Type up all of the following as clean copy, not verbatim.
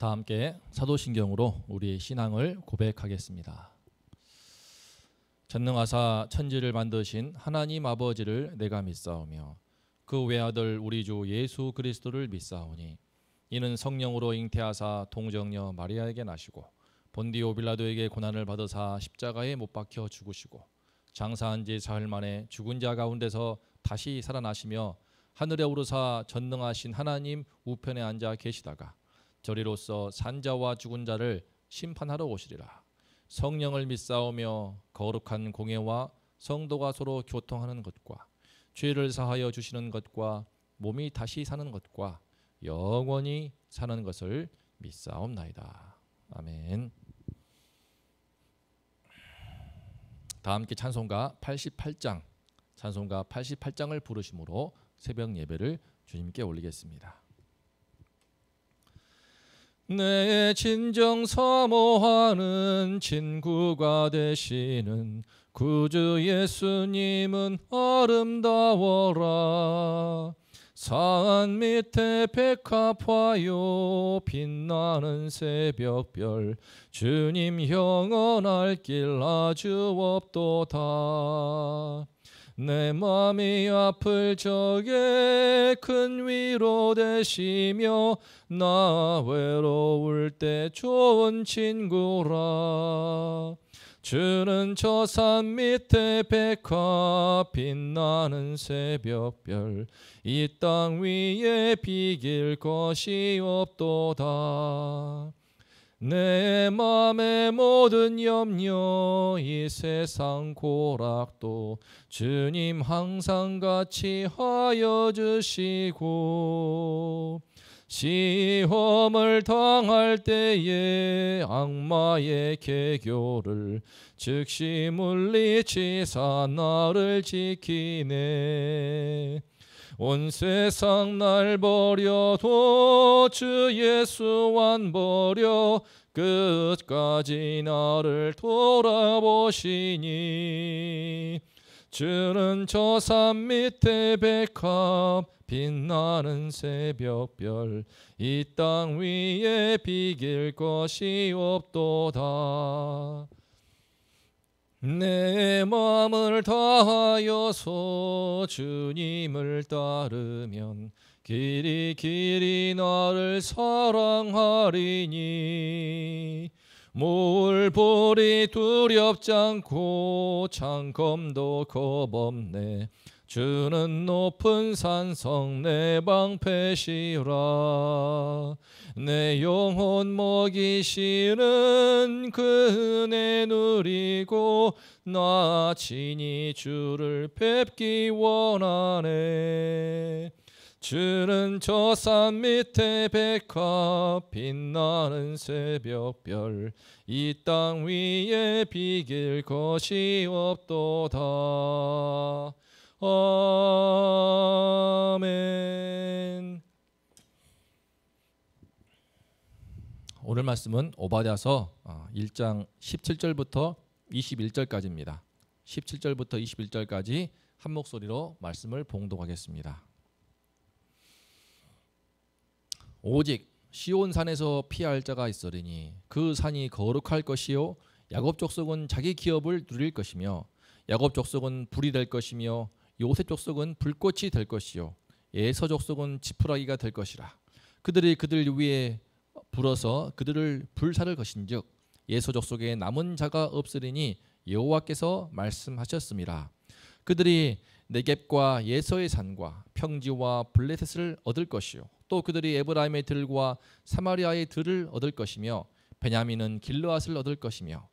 다 함께 사도신경으로 우리의 신앙을 고백하겠습니다. 전능하사 천지를 만드신 하나님 아버지를 내가 믿사오며 그 외아들 우리 주 예수 그리스도를 믿사오니 이는 성령으로 잉태하사 동정녀 마리아에게 나시고 본디오 빌라도에게 고난을 받으사 십자가에 못 박혀 죽으시고 장사한 지 사흘 만에 죽은 자 가운데서 다시 살아나시며 하늘에 오르사 전능하신 하나님 우편에 앉아 계시다가 저리로서 산자와 죽은 자를 심판하러 오시리라. 성령을 믿사오며 거룩한 공예와 성도가 서로 교통하는 것과 죄를 사하여 주시는 것과 몸이 다시 사는 것과 영원히 사는 것을 믿사옵나이다. 아멘. 다 함께 찬송가 88장 찬송가 88장을 부르심으로 새벽 예배를 주님께 올리겠습니다. 내 진정 사모하는 친구가 되시는 구주 예수님은 아름다워라. 산 밑에 백합화요 빛나는 새벽별 주님 영원할 길 아주 없도다. 내 맘이 아플 적에 큰 위로 되시며 나 외로울 때 좋은 친구라. 주는 저 산 밑에 백합 빛나는 새벽별 이 땅 위에 비길 것이 없도다. 내 맘의 모든 염려 이 세상 고락도 주님 항상 같이 하여 주시고 시험을 당할 때에 악마의 계교를 즉시 물리치사 나를 지키네. 온 세상 날 버려도 주 예수 안 버려 끝까지 나를 돌아보시니. 주는 저 산 밑에 백합 빛나는 새벽별 이 땅 위에 비길 것이 없도다. 내 마음을 다하여서 주님을 따르면 길이 나를 사랑하리니. 몰볼이 두렵지 않고 창검도 겁없네. 주는 높은 산성 내 방패시라. 내 영혼 먹이시는 그 은혜 누리고 나 친히 주를 뵙기 원하네. 주는 저 산 밑에 백합 빛나는 새벽별 이 땅 위에 비길 것이 없도다. 아멘. 오늘 말씀은 오바댜서 1장 17절부터 21절까지입니다. 17절부터 21절까지 한 목소리로 말씀을 봉독하겠습니다. 오직 시온산에서 피할 자가 있으리니 그 산이 거룩할 것이요 야곱 족속은 자기 기업을 누릴 것이며 야곱 족속은 불이 될 것이며 요셉 족속은 불꽃이 될 것이요 에서 족속은 지푸라기가 될 것이라. 그들이 그들 위에 불어서 그들을 불사를 것인즉 에서 족속에 남은 자가 없으리니 여호와께서 말씀하셨습니다. 그들이 네겝과 예서의 산과 평지와 블레셋을 얻을 것이요 또 그들이 에브라임의 들과 사마리아의 들을 얻을 것이며 베냐민은 길르앗을 얻을 것이며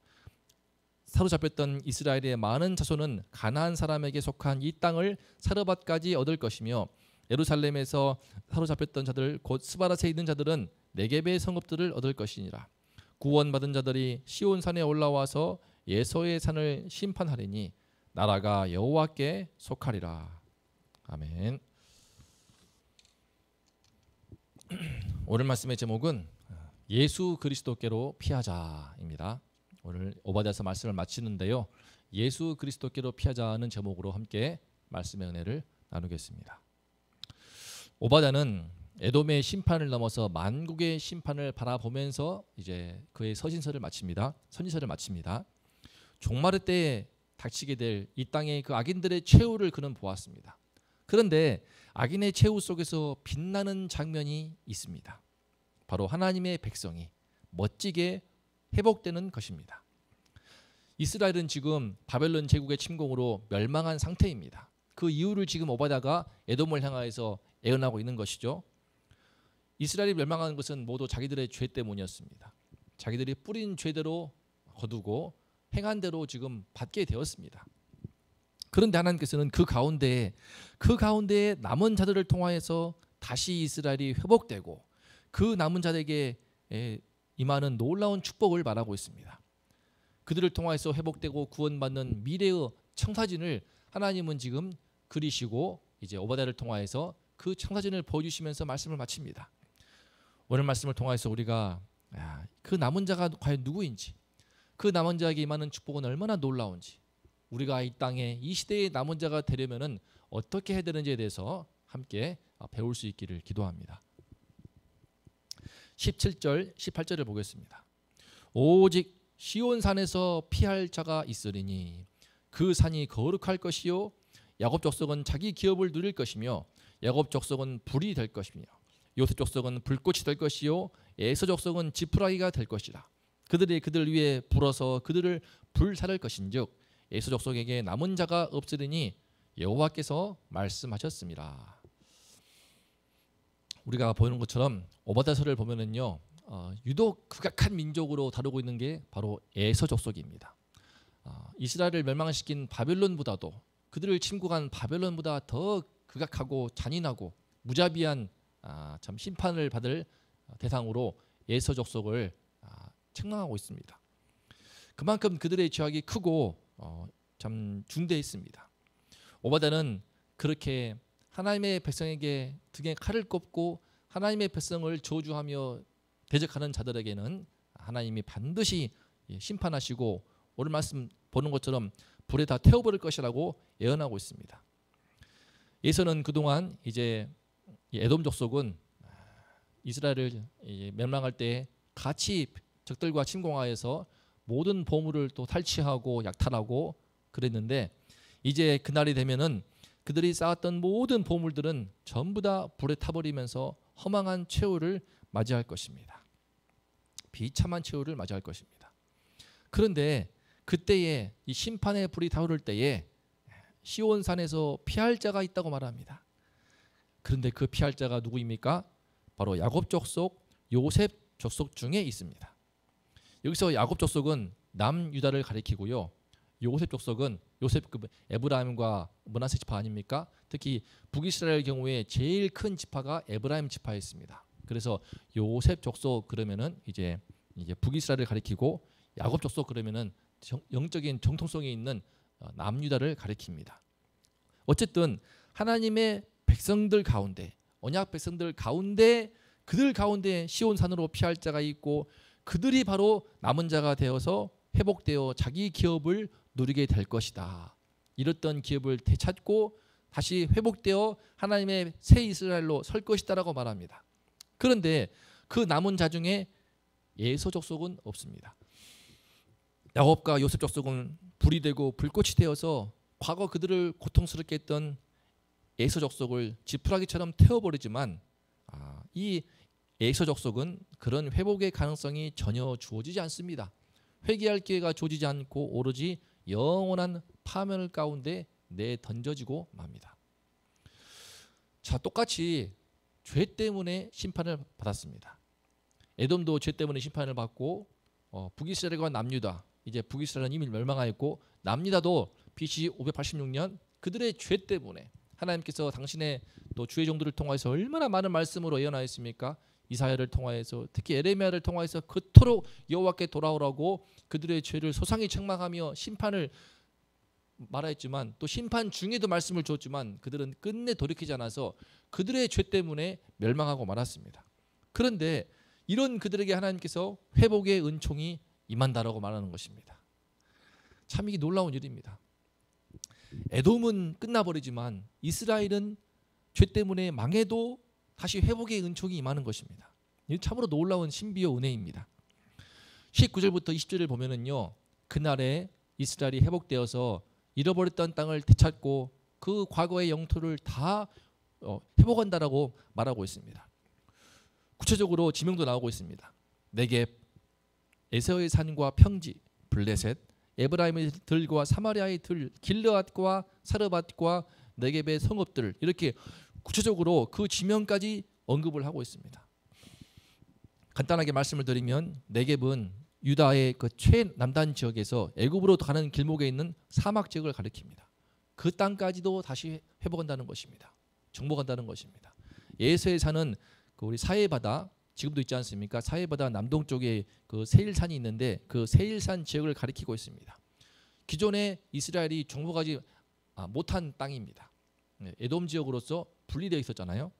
사로잡혔던 이스라엘의 많은 자손은 가나안 사람에게 속한 이 땅을 사르밧까지 얻을 것이며 예루살렘에서 사로잡혔던 자들 곧 스바랏에 있는 자들은 네겝의 성읍들을 얻을 것이니라. 구원받은 자들이 시온산에 올라와서 예서의 산을 심판하리니 나라가 여호와께 속하리라. 아멘. 오늘 말씀의 제목은 예수 그리스도께로 피하자입니다. 오늘 오바댜서 말씀을 마치는데요. 예수 그리스도께로 피하자는 제목으로 함께 말씀의 은혜를 나누겠습니다. 오바댜는 에돔의 심판을 넘어서 만국의 심판을 바라보면서 이제 그의 서신서를 마칩니다. 선지서를 마칩니다. 종말의 때에 닥치게 될 이 땅의 그 악인들의 최후를 그는 보았습니다. 그런데 악인의 최후 속에서 빛나는 장면이 있습니다. 바로 하나님의 백성이 멋지게 회복되는 것입니다. 이스라엘은 지금 바벨론 제국의 침공으로 멸망한 상태입니다. 그 이유를 지금 오바댜가 에돔을 향하여서 예언하고 있는 것이죠. 이스라엘이 멸망한 것은 모두 자기들의 죄 때문이었습니다. 자기들이 뿌린 죄대로 거두고 행한 대로 지금 받게 되었습니다. 그런데 하나님께서는 그 가운데에 남은 자들을 통하여서 다시 이스라엘이 회복되고 그 남은 자들에게 임하는 놀라운 축복을 말하고 있습니다. 그들을 통하여서 회복되고 구원받는 미래의 청사진을 하나님은 지금 그리시고 이제 오바댜를 통하여서 그 청사진을 보여주시면서 말씀을 마칩니다. 오늘 말씀을 통하여서 우리가 그 남은 자가 과연 누구인지, 그 남은 자에게 임하는 축복은 얼마나 놀라운지, 우리가 이 땅에 이 시대의 남은 자가 되려면은 어떻게 해야 되는지에 대해서 함께 배울 수 있기를 기도합니다. 17절, 18절을 보겠습니다. 오직 시온산에서 피할 자가 있으리니 그 산이 거룩할 것이요 야곱 족속은 자기 기업을 누릴 것이며 야곱 족속은 불이 될 것이며 요셉 족속은 불꽃이 될 것이요 에서 족속은 지푸라기가 될 것이라. 그들이 그들 위에 불어서 그들을 불살할 것인즉 에서 족속에게 남은 자가 없으리니 여호와께서 말씀하셨습니다. 우리가 보는 것처럼 오바댜서를 보면은요, 유독 극악한 민족으로 다루고 있는 게 바로 에서 족속입니다. 이스라엘을 멸망시킨 바벨론보다도, 그들을 침공한 바벨론보다 더 극악하고 잔인하고 무자비한 참 심판을 받을 대상으로 에서 족속을 책망하고 있습니다. 그만큼 그들의 죄악이 크고 참 중대했습니다. 오바댜는 그렇게 하나님의 백성에게 등에 칼을 꼽고 하나님의 백성을 저주하며 대적하는 자들에게는 하나님이 반드시 심판하시고 오늘 말씀 보는 것처럼 불에 다 태워버릴 것이라고 예언하고 있습니다. 에서는 그동안 이제 에돔 족속은 이스라엘을 멸망할 때 같이 적들과 침공하여서 모든 보물을 또 탈취하고 약탈하고 그랬는데 이제 그날이 되면은 그들이 쌓았던 모든 보물들은 전부 다 불에 타버리면서 허망한 최후를 맞이할 것입니다. 비참한 최후를 맞이할 것입니다. 그런데 그때에 이 심판의 불이 타오를 때에 시온산에서 피할 자가 있다고 말합니다. 그런데 그 피할 자가 누구입니까? 바로 야곱 족속, 요셉 족속 중에 있습니다. 여기서 야곱 족속은 남유다를 가리키고요. 요셉 족속은 요셉 에브라임과 므낫세 지파 아닙니까? 특히 북이스라엘 경우에 제일 큰 지파가 에브라임 지파였습니다. 그래서 요셉 족속 그러면은 이제 북이스라엘을 가리키고 야곱 족속 그러면은 영적인 정통성이 있는 남유다를 가리킵니다. 어쨌든 하나님의 백성들 가운데, 언약 백성들 가운데, 그들 가운데 시온산으로 피할 자가 있고 그들이 바로 남은 자가 되어서 회복되어 자기 기업을 누리게 될 것이다. 잃었던 기업을 되찾고 다시 회복되어 하나님의 새 이스라엘로 설 것이다라고 말합니다. 그런데 그 남은 자 중에 에서 족속은 없습니다. 야곱과 요셉 족속은 불이 되고 불꽃이 되어서 과거 그들을 고통스럽게 했던 에서 족속을 지푸라기처럼 태워버리지만 이 에서 족속은 그런 회복의 가능성이 전혀 주어지지 않습니다. 회개할 기회가 주어지지 않고 오로지 영원한 파멸 가운데 내던져지고 맙니다. 자, 똑같이 죄 때문에 심판을 받았습니다. 에돔도 죄 때문에 심판을 받고 북이스라엘과 남유다, 이제 북이스라엘은 이미 멸망하였고 남유다도 BC 586년 그들의 죄 때문에 하나님께서 당신의 또 주의 종들을 통하여서 얼마나 많은 말씀으로 예언하였습니까? 이사야를 통하여서, 특히 에레미야를 통하여서 그토록 여호와께 돌아오라고 그들의 죄를 소상히 책망하며 심판을 말하였지만 또 심판 중에도 말씀을 줬지만 그들은 끝내 돌이키지 않아서 그들의 죄 때문에 멸망하고 말았습니다. 그런데 이런 그들에게 하나님께서 회복의 은총이 임한다라고 말하는 것입니다. 참 이게 놀라운 일입니다. 에돔은 끝나버리지만 이스라엘은 죄 때문에 망해도 다시 회복의 은총이 임하는 것입니다. 이 참으로 놀라운 신비의 은혜입니다. 19절부터 20절을 보면은요, 그날에 이스라엘이 회복되어서 잃어버렸던 땅을 되찾고 그 과거의 영토를 다 회복한다라고 말하고 있습니다. 구체적으로 지명도 나오고 있습니다. 네겝, 에서의 산과 평지, 블레셋, 에브라임의 들과 사마리아의 들, 길르앗과 사르밧과 네겝의 성읍들, 이렇게 구체적으로 그 지명까지 언급을 하고 있습니다. 간단하게 말씀을 드리면 네겝은 유다의 그 최남단 지역에서 애굽으로 가는 길목에 있는 사막 지역을 가리킵니다. 그 땅까지도 다시 회복한다는 것입니다. 정복한다는 것입니다. 에서의 산은 그 우리 사해바다, 지금도 있지 않습니까? 사해바다 남동쪽에 그 세일산이 있는데 그 세일산 지역을 가리키고 있습니다. 기존에 이스라엘이 정복하지 못한 땅입니다. 에돔 지역으로서 분리되어 있었잖아요.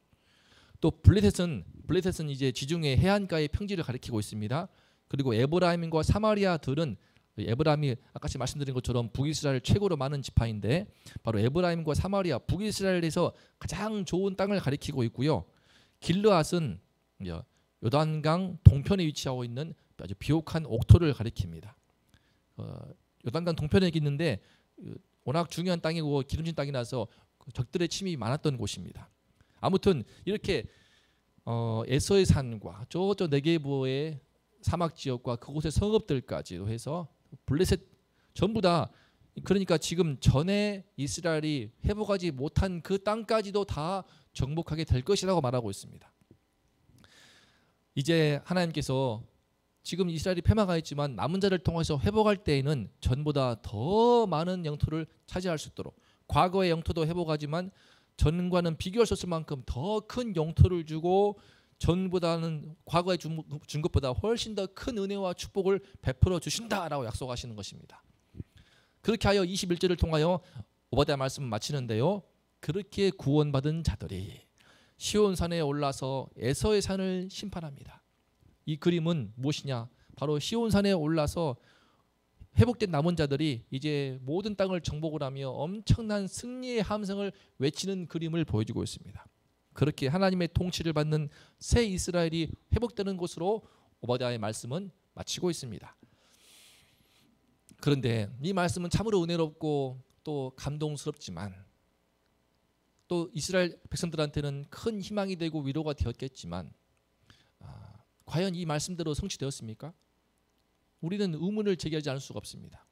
또 블레셋은 이제 지중해 해안가의 평지를 가리키고 있습니다. 그리고 에브라임과 사마리아들은, 에브라임이 아까 말씀드린 것처럼 북이스라엘 최고로 많은 지파인데 바로 에브라임과 사마리아, 북이스라엘에서 가장 좋은 땅을 가리키고 있고요. 길르앗은 요단강 동편에 위치하고 있는 아주 비옥한 옥토를 가리킵니다. 요단강 동편에 있는데 워낙 중요한 땅이고 기름진 땅이라서 적들의 침입이 많았던 곳입니다. 아무튼 이렇게 에서의 산과 저쪽 네게보의 사막 지역과 그곳의 성읍들까지도 해서 블레셋 전부 다, 그러니까 지금 전에 이스라엘이 회복하지 못한 그 땅까지도 다 정복하게 될 것이라고 말하고 있습니다. 이제 하나님께서 지금 이스라엘이 패망하 있지만 남은 자를 통해서 회복할 때에는 전보다 더 많은 영토를 차지할 수 있도록, 과거의 영토도 회복하지만 전과는 비교할 수 없을 만큼 더 큰 영토를 주고 전보다는 과거에 준 것보다 훨씬 더 큰 은혜와 축복을 베풀어 주신다라고 약속하시는 것입니다. 그렇게 하여 21절을 통하여 오바댜 말씀을 마치는데요, 그렇게 구원받은 자들이 시온산에 올라서 에서의 산을 심판합니다. 이 그림은 무엇이냐? 바로 시온산에 올라서 회복된 남은 자들이 이제 모든 땅을 정복을 하며 엄청난 승리의 함성을 외치는 그림을 보여주고 있습니다. 그렇게 하나님의 통치를 받는 새 이스라엘이 회복되는 것으로 오바댜의 말씀은 마치고 있습니다. 그런데 이 말씀은 참으로 은혜롭고 또 감동스럽지만 또 이스라엘 백성들한테는 큰 희망이 되고 위로가 되었겠지만 과연 이 말씀대로 성취되었습니까? 우리는 의문을 제기하지 않을 수가 없습니다.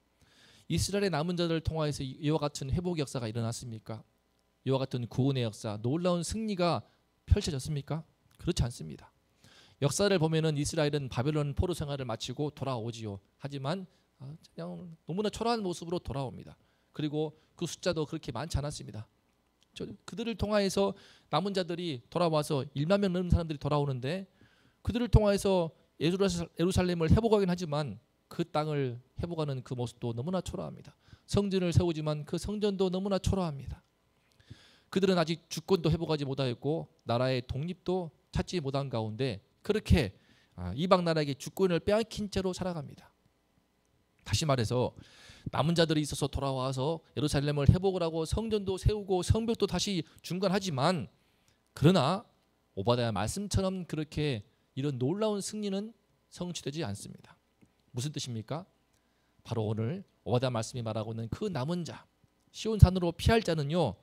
이스라엘의 남은 자들을 통하여서 이와 같은 회복 역사가 일어났습니까? 이와 같은 구원의 역사, 놀라운 승리가 펼쳐졌습니까? 그렇지 않습니다. 역사를 보면은 이스라엘은 바벨론 포로 생활을 마치고 돌아오지요. 하지만 그냥 너무나 초라한 모습으로 돌아옵니다. 그리고 그 숫자도 그렇게 많지 않았습니다. 그들을 통하여서 남은 자들이 돌아와서 1만 명 넘는 사람들이 돌아오는데 그들을 통하여서 예루살렘을 회복하긴 하지만 그 땅을 회복하는 그 모습도 너무나 초라합니다. 성전을 세우지만 그 성전도 너무나 초라합니다. 그들은 아직 주권도 회복하지 못하였고 나라의 독립도 찾지 못한 가운데 그렇게 이방 나라에게 주권을 빼앗긴 채로 살아갑니다. 다시 말해서 남은 자들이 있어서 돌아와서 예루살렘을 회복을 하고 성전도 세우고 성벽도 다시 중건하지만 그러나 오바댜 말씀처럼 그렇게 이런 놀라운 승리는 성취되지 않습니다. 무슨 뜻입니까? 바로 오늘 오바댜 말씀이 말하고 있는 그 남은 자, 시온산으로 피할 자는요,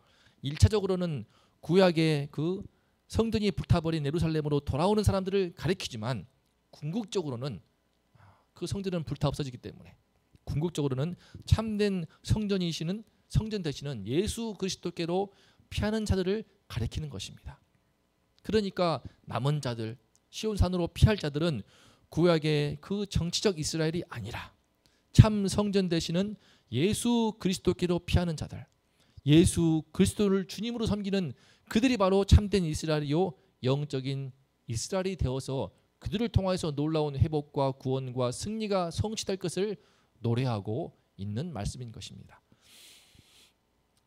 1차적으로는 구약의 그 성전이 불타버린 예루살렘으로 돌아오는 사람들을 가리키지만 궁극적으로는 그 성전은 불타 없어지기 때문에 궁극적으로는 참된 성전 되시는 예수 그리스도께로 피하는 자들을 가리키는 것입니다. 그러니까 남은 자들, 시온산으로 피할 자들은 구약의 그 정치적 이스라엘이 아니라 참 성전 되시는 예수 그리스도께로 피하는 자들, 예수 그리스도를 주님으로 섬기는 그들이 바로 참된 이스라엘이요 영적인 이스라엘이 되어서 그들을 통해서 놀라운 회복과 구원과 승리가 성취될 것을 노래하고 있는 말씀인 것입니다.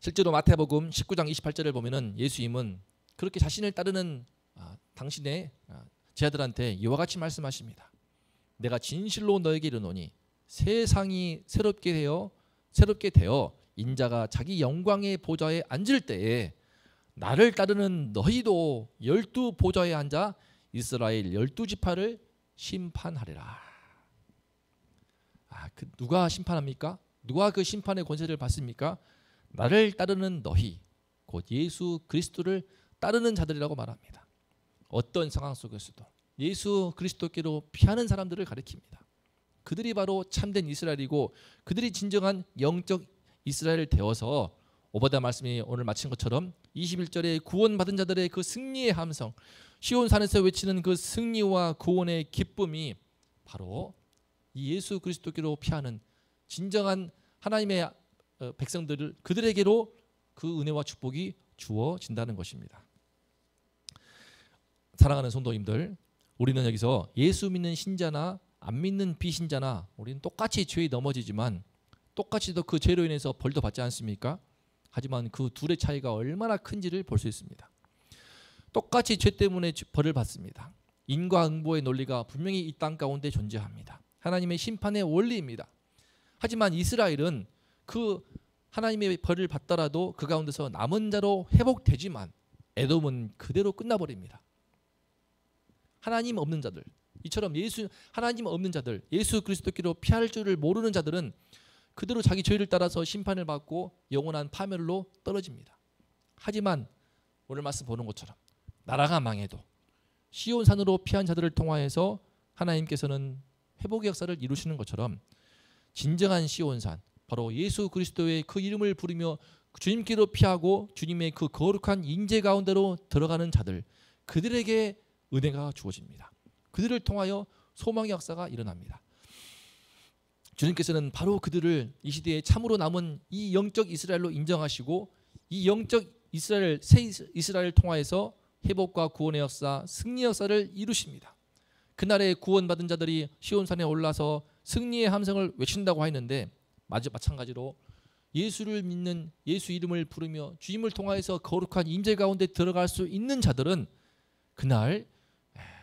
실제로 마태복음 19장 28절을 보면은 예수님은 그렇게 자신을 따르는 당신의 제자들한테 이와 같이 말씀하십니다. 내가 진실로 너에게 이르노니 세상이 새롭게 되어 인자가 자기 영광의 보좌에 앉을 때에 나를 따르는 너희도 12보좌에 앉아 이스라엘 12지파를 심판하리라. 누가 심판합니까? 누가 그 심판의 권세를 받습니까? 나를 따르는 너희, 곧 예수 그리스도를 따르는 자들이라고 말합니다. 어떤 상황 속에서도 예수 그리스도께로 피하는 사람들을 가리킵니다. 그들이 바로 참된 이스라엘이고 그들이 진정한 영적 이스라엘 되어서 오바댜 말씀이 오늘 마친 것처럼 21절에 구원받은 자들의 그 승리의 함성, 시온산에서 외치는 그 승리와 구원의 기쁨이 바로 이 예수 그리스도께로 피하는 진정한 하나님의 백성들을 그들에게로 그 은혜와 축복이 주어진다는 것입니다. 사랑하는 성도님들, 우리는 여기서 예수 믿는 신자나 안 믿는 비신자나 우리는 똑같이 죄에 넘어지지만 똑같이도 그 죄로 인해서 벌도 받지 않습니까? 하지만 그 둘의 차이가 얼마나 큰지를 볼 수 있습니다. 똑같이 죄 때문에 벌을 받습니다. 인과응보의 논리가 분명히 이 땅 가운데 존재합니다. 하나님의 심판의 원리입니다. 하지만 이스라엘은 그 하나님의 벌을 받더라도 그 가운데서 남은 자로 회복되지만 에돔은 그대로 끝나버립니다. 하나님 없는 자들, 이처럼 하나님 없는 자들, 예수 그리스도께로 피할 줄을 모르는 자들은 그대로 자기 죄를 따라서 심판을 받고 영원한 파멸로 떨어집니다. 하지만 오늘 말씀 보는 것처럼 나라가 망해도 시온산으로 피한 자들을 통하여서 하나님께서는 회복의 역사를 이루시는 것처럼 진정한 시온산, 바로 예수 그리스도의 그 이름을 부르며 주님께로 피하고 주님의 그 거룩한 인재 가운데로 들어가는 자들, 그들에게 은혜가 주어집니다. 그들을 통하여 소망의 역사가 일어납니다. 주님께서는 바로 그들을 이 시대에 참으로 남은 이 영적 이스라엘로 인정하시고 이 영적 이스라엘, 새 이스라엘을 통하여서 회복과 구원의 역사, 승리의 역사를 이루십니다. 그날에 구원받은 자들이 시온산에 올라서 승리의 함성을 외친다고 했는데 마찬가지로 예수를 믿는, 예수 이름을 부르며 주님을 통하여서 거룩한 임재 가운데 들어갈 수 있는 자들은 그날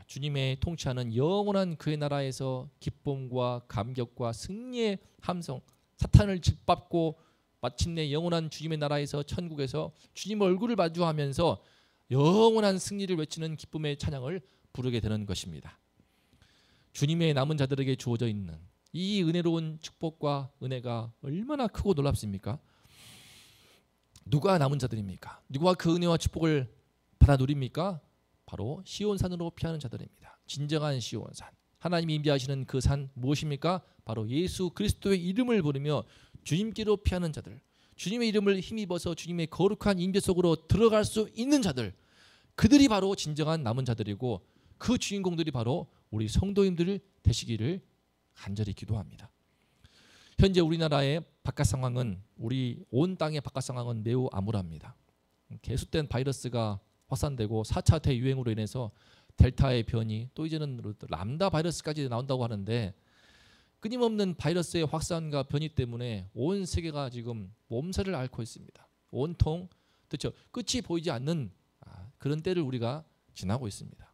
주님의 통치하는 영원한 그의 나라에서 기쁨과 감격과 승리의 함성, 사탄을 짓밟고 마침내 영원한 주님의 나라에서 천국에서 주님 얼굴을 마주하면서 영원한 승리를 외치는 기쁨의 찬양을 부르게 되는 것입니다. 주님의 남은 자들에게 주어져 있는 이 은혜로운 축복과 은혜가 얼마나 크고 놀랍습니까? 누가 남은 자들입니까? 누가 그 은혜와 축복을 받아 누립니까? 바로 시온산으로 피하는 자들입니다. 진정한 시온산, 하나님이 임재하시는 그 산 무엇입니까? 바로 예수 그리스도의 이름을 부르며 주님께로 피하는 자들, 주님의 이름을 힘입어서 주님의 거룩한 임재 속으로 들어갈 수 있는 자들, 그들이 바로 진정한 남은 자들이고 그 주인공들이 바로 우리 성도님들 되시기를 간절히 기도합니다. 현재 우리나라의 바깥 상황은, 우리 온 땅의 바깥 상황은 매우 암울합니다. 계속된 바이러스가 확산되고 4차 대유행으로 인해서 델타의 변이, 또 이제는 람다 바이러스까지 나온다고 하는데 끊임없는 바이러스의 확산과 변이 때문에 온 세계가 지금 몸살을 앓고 있습니다. 온통 그렇죠, 끝이 보이지 않는 그런 때를 우리가 지나고 있습니다.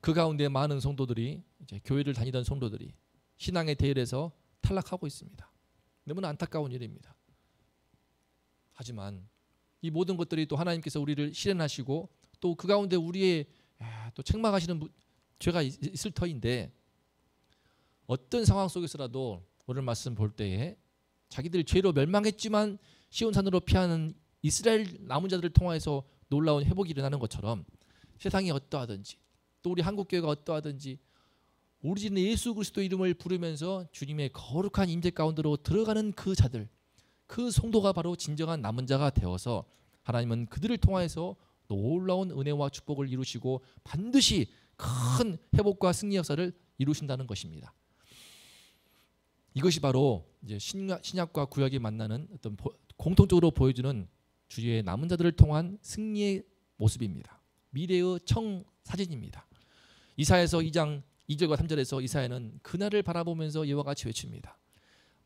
그 가운데 많은 성도들이, 이제 교회를 다니던 성도들이 신앙의 대열에서 탈락하고 있습니다. 너무나 안타까운 일입니다. 하지만 이 모든 것들이 또 하나님께서 우리를 실현하시고 또 그 가운데 우리의 또 책망하시는 죄가 있을 터인데, 어떤 상황 속에서라도 오늘 말씀 볼 때에 자기들 죄로 멸망했지만 시온산으로 피하는 이스라엘 남은 자들을 통해서 놀라운 회복이 일어나는 것처럼 세상이 어떠하든지 또 우리 한국교회가 어떠하든지 오리진 예수 그리스도 이름을 부르면서 주님의 거룩한 임재 가운데로 들어가는 그 자들, 그 성도가 바로 진정한 남은 자가 되어서 하나님은 그들을 통해서 놀라운 은혜와 축복을 이루시고 반드시 큰 회복과 승리 역사를 이루신다는 것입니다. 이것이 바로 이제 신약과 구약이 만나는 어떤 공통적으로 보여주는 주의 남은 자들을 통한 승리의 모습입니다. 미래의 청사진입니다. 이사야서 2장 2절과 3절에서 이사야는 그날을 바라보면서 이와 같이 외칩니다.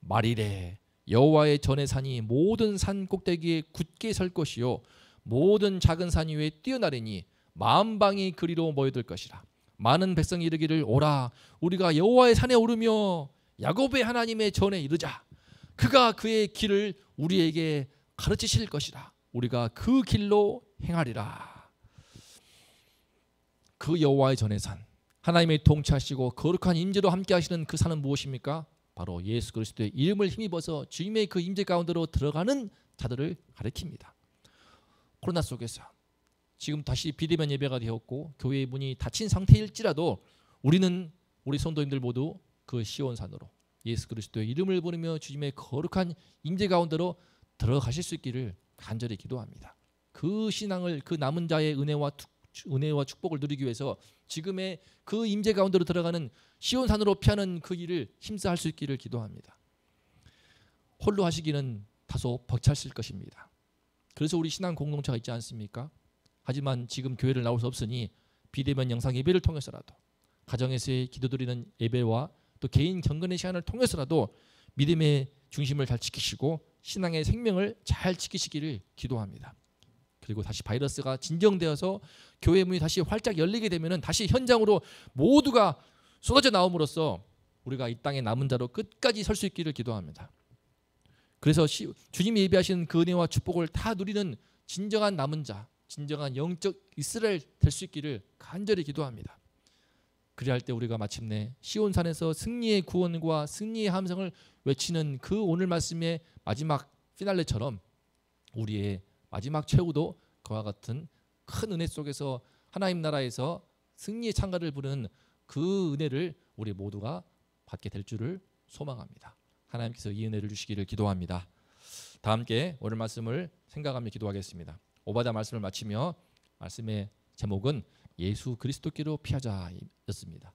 말이래 여호와의 전의 산이 모든 산 꼭대기에 굳게 설 것이요 모든 작은 산 위에 뛰어나리니 만방이 그리로 모여들 것이라. 많은 백성이 이르기를 오라 우리가 여호와의 산에 오르며 야곱의 하나님의 전에 이르자. 그가 그의 길을 우리에게 가르치실 것이라. 우리가 그 길로 행하리라. 그 여호와의 전의 산, 하나님의 통치하시고 거룩한 임재로 함께 하시는 그 산은 무엇입니까? 바로 예수 그리스도의 이름을 힘입어서 주님의 그 임재 가운데로 들어가는 자들을 가리킵니다. 코로나 속에서 지금 다시 비대면 예배가 되었고 교회의 문이 닫힌 상태일지라도 우리는 우리 성도님들 모두 그 시온산으로 예수 그리스도의 이름을 부르며 주님의 거룩한 임재 가운데로 들어가실 수 있기를 간절히 기도합니다. 그 신앙을, 그 남은 자의 은혜와 축복을 누리기 위해서 지금의 그 임재 가운데로 들어가는 시온산으로 피하는 그 일을 힘써할 수 있기를 기도합니다. 홀로 하시기는 다소 벅차실 것입니다. 그래서 우리 신앙 공동체가 있지 않습니까? 하지만 지금 교회를 나올 수 없으니 비대면 영상 예배를 통해서라도, 가정에서의 기도드리는 예배와 또 개인 경건의 시간을 통해서라도 믿음의 중심을 잘 지키시고 신앙의 생명을 잘 지키시기를 기도합니다. 그리고 다시 바이러스가 진정되어서 교회 문이 다시 활짝 열리게 되면 다시 현장으로 모두가 쏟아져 나옴으로써 우리가 이 땅의 남은 자로 끝까지 설 수 있기를 기도합니다. 그래서 주님이 예비하신 그 은혜와 축복을 다 누리는 진정한 남은 자, 진정한 영적 이스라엘 될 수 있기를 간절히 기도합니다. 그리할 때 우리가 마침내 시온산에서 승리의 구원과 승리의 함성을 외치는 그 오늘 말씀의 마지막 피날레처럼 우리의 마지막 최후도 그와 같은 큰 은혜 속에서 하나님 나라에서 승리의 찬가를 부르는 그 은혜를 우리 모두가 받게 될 줄을 소망합니다. 하나님께서 이 은혜를 주시기를 기도합니다. 다 함께 오늘 말씀을 생각하며 기도하겠습니다. 오바다 말씀을 마치며 말씀의 제목은 예수 그리스도께로 피하자였습니다.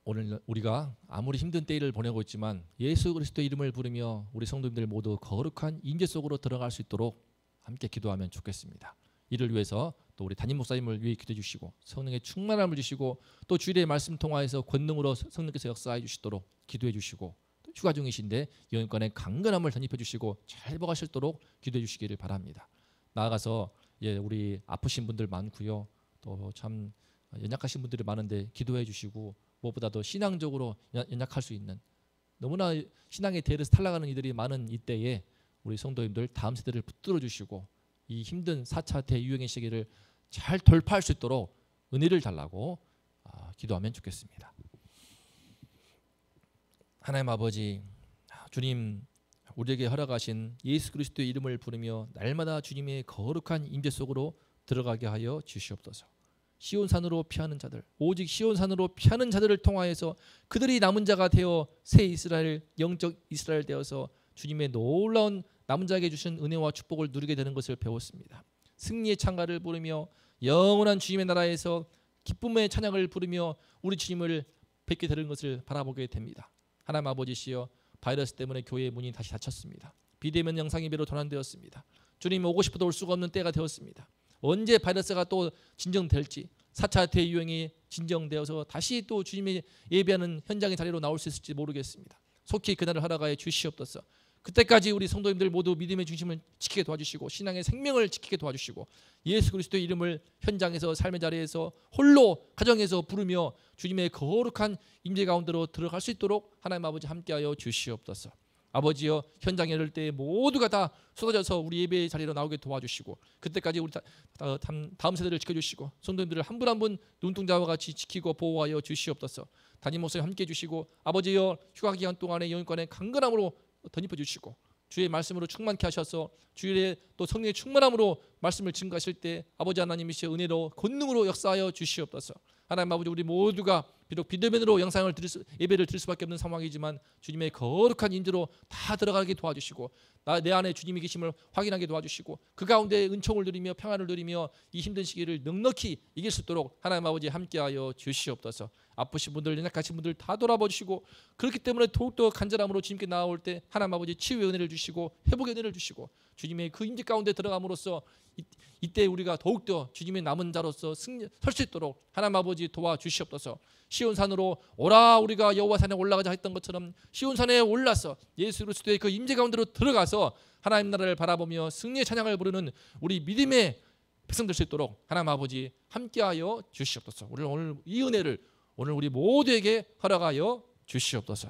오늘 우리가 아무리 힘든 때를 보내고 있지만 예수 그리스도의 이름을 부르며 우리 성도님들 모두 거룩한 임재 속으로 들어갈 수 있도록 함께 기도하면 좋겠습니다. 이를 위해서 또 우리 담임 목사님을 위해 기도해 주시고 성령의 충만함을 주시고 또 주일의 말씀 통하여서 권능으로 성령께서 역사해 주시도록 기도해 주시고 또 휴가 중이신데 영육간의 강건함을 전입해 주시고 잘 회복하실 수 있도록 기도해 주시기를 바랍니다. 나아가서 우리 아프신 분들 많고요. 또 참 연약하신 분들이 많은데 기도해 주시고 무엇보다도 신앙적으로 연약할 수 있는 너무나 신앙의 대열에서 탈락하는 이들이 많은 이때에 우리 성도님들 다음 세대를 붙들어 주시고 이 힘든 4차 대유행의 시기를 잘 돌파할 수 있도록 은혜를 달라고 기도하면 좋겠습니다. 하나님 아버지, 주님 우리에게 허락하신 예수 그리스도의 이름을 부르며 날마다 주님의 거룩한 임재 속으로 들어가게 하여 주시옵소서. 시온산으로 피하는 자들, 오직 시온산으로 피하는 자들을 통하여서 그들이 남은 자가 되어 새 이스라엘, 영적 이스라엘 되어서 주님의 놀라운 남은 자에게 주신 은혜와 축복을 누리게 되는 것을 배웠습니다. 승리의 찬가를 부르며 영원한 주님의 나라에서 기쁨의 찬양을 부르며 우리 주님을 뵙게 되는 것을 바라보게 됩니다. 하나님 아버지시여, 바이러스 때문에 교회의 문이 다시 닫혔습니다. 비대면 영상 예배로 전환되었습니다. 주님 오고 싶어도 올 수가 없는 때가 되었습니다. 언제 바이러스가 또 진정될지, 4차 대유행이 진정되어서 다시 또 주님의 예배하는 현장의 자리로 나올 수 있을지 모르겠습니다. 속히 그날을 허락하여 주시옵소서. 그때까지 우리 성도님들 모두 믿음의 중심을 지키게 도와주시고 신앙의 생명을 지키게 도와주시고 예수 그리스도의 이름을 현장에서 삶의 자리에서 홀로 가정에서 부르며 주님의 거룩한 임재 가운데로 들어갈 수 있도록 하나님 아버지 함께하여 주시옵소서. 아버지여, 현장에 이를 때 모두가 다 쏟아져서 우리 예배의 자리로 나오게 도와주시고 그때까지 우리 다음 세대를 지켜주시고 성도님들을 한 분 한 분 눈동자와 같이 지키고 보호하여 주시옵소서. 담임 목사님 함께해 주시고 아버지여, 휴가 기간 동안에 영육간의 강건함으로 덧입혀 주시고 주의 말씀으로 충만케 하셔서 주일에 또 성령의 충만함으로 말씀을 증거하실 때 아버지 하나님이시여 은혜로 권능으로 역사하여 주시옵소서. 하나님 아버지, 우리 모두가 비록 비대면으로 예배를 드릴 수밖에 없는 상황이지만 주님의 거룩한 인도로 다 들어가게 도와주시고 내 안에 주님이 계심을 확인하게 도와주시고 그 가운데 은총을 누리며 평안을 누리며 이 힘든 시기를 넉넉히 이길 수 있도록 하나님 아버지 함께하여 주시옵소서. 아프신 분들, 연약하신 분들 다 돌아봐 주시고 그렇기 때문에 더욱더 간절함으로 주님께 나아올 때 하나님 아버지 치유의 은혜를 주시고 회복의 은혜를 주시고 주님의 그 임재 가운데 들어감으로써 이때 우리가 더욱더 주님의 남은 자로서 설 수 있도록 하나님 아버지 도와주시옵소서. 시온산으로 오라 우리가 여호와 산에 올라가자 했던 것처럼 시온산에 올라서 예수 그리스도의 그 임재 가운데로 들어가서 하나님 나라를 바라보며 승리의 찬양을 부르는 우리 믿음의 백성들 수 있도록 하나님 아버지 함께하여 주시옵소서. 오늘 이 은혜를 오늘 우리 모두에게 허락하여 주시옵소서.